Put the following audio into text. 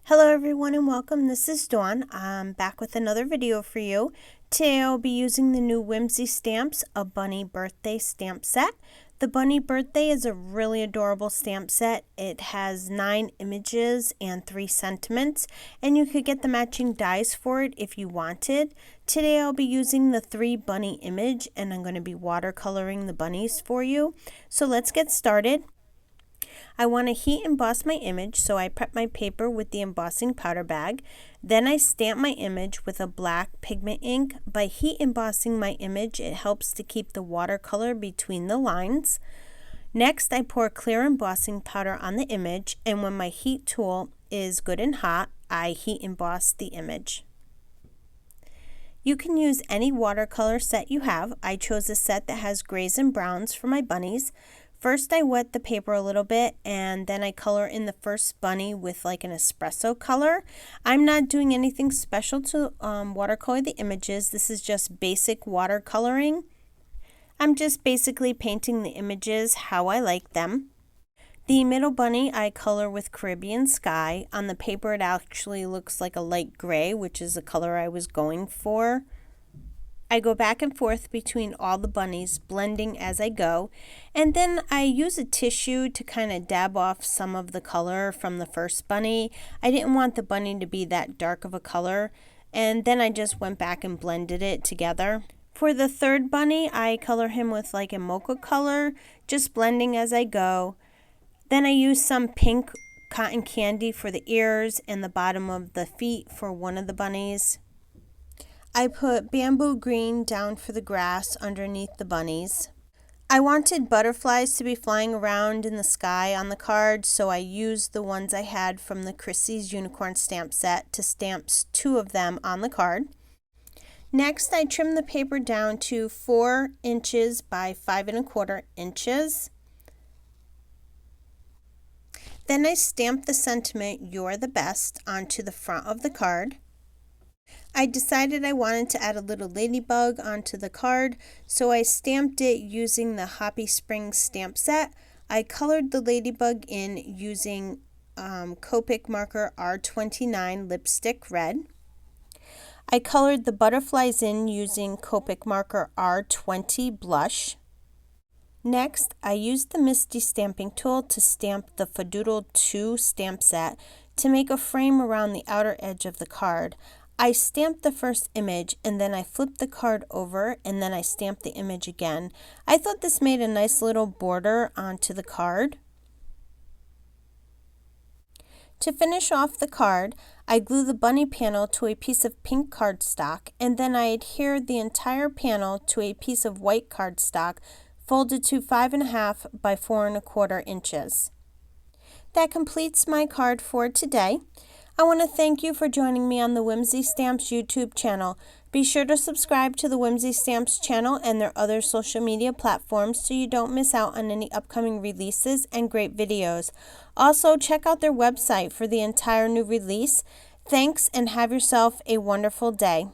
Hello everyone and welcome. This is Dawn. I'm back with another video for you. Today I'll be using the new Whimsy stamps, a bunny birthday stamp set. The bunny birthday is a really adorable stamp set. It has 9 images and 3 sentiments, and you could get the matching dies for it if you wanted. Today I'll be using the 3 bunny image and I'm going to be watercoloring the bunnies for you. So let's get started. I want to heat emboss my image, so I prep my paper with the embossing powder bag. Then I stamp my image with a black pigment ink. By heat embossing my image, it helps to keep the watercolor between the lines. Next, I pour clear embossing powder on the image, and when my heat tool is good and hot, I heat emboss the image. You can use any watercolor set you have. I chose a set that has grays and browns for my bunnies. First, I wet the paper a little bit, and then I color in the first bunny with like an espresso color. I'm not doing anything special to watercolor the images. This is just basic watercoloring. I'm just basically painting the images how I like them. The middle bunny I color with Caribbean Sky. On the paper it actually looks like a light gray, which is the color I was going for. I go back and forth between all the bunnies, blending as I go, and then I use a tissue to kind of dab off some of the color from the first bunny. I didn't want the bunny to be that dark of a color, and then I just went back and blended it together. For the third bunny, I color him with like a mocha color, just blending as I go. Then I use some pink cotton candy for the ears and the bottom of the feet for one of the bunnies. I put bamboo green down for the grass underneath the bunnies. I wanted butterflies to be flying around in the sky on the card, so I used the ones I had from the Christie's Unicorn Stamp Set to stamp 2 of them on the card. Next, I trimmed the paper down to 4 inches by 5 1/4 inches. Then I stamped the sentiment, "You're the best," onto the front of the card. I decided I wanted to add a little ladybug onto the card, so I stamped it using the Hoppy Spring stamp set. I colored the ladybug in using Copic marker R29 lipstick red. I colored the butterflies in using Copic marker R20 blush. Next, I used the Misty stamping tool to stamp the Fadoodles Too Stamp Set to make a frame around the outer edge of the card. I stamped the first image and then I flipped the card over and then I stamped the image again. I thought this made a nice little border onto the card. To finish off the card, I glued the bunny panel to a piece of pink cardstock and then I adhered the entire panel to a piece of white cardstock folded to 5 1/2 by 4 1/4 inches. That completes my card for today. I want to thank you for joining me on the Whimsy Stamps YouTube channel. Be sure to subscribe to the Whimsy Stamps channel and their other social media platforms so you don't miss out on any upcoming releases and great videos. Also, check out their website for the entire new release. Thanks and have yourself a wonderful day.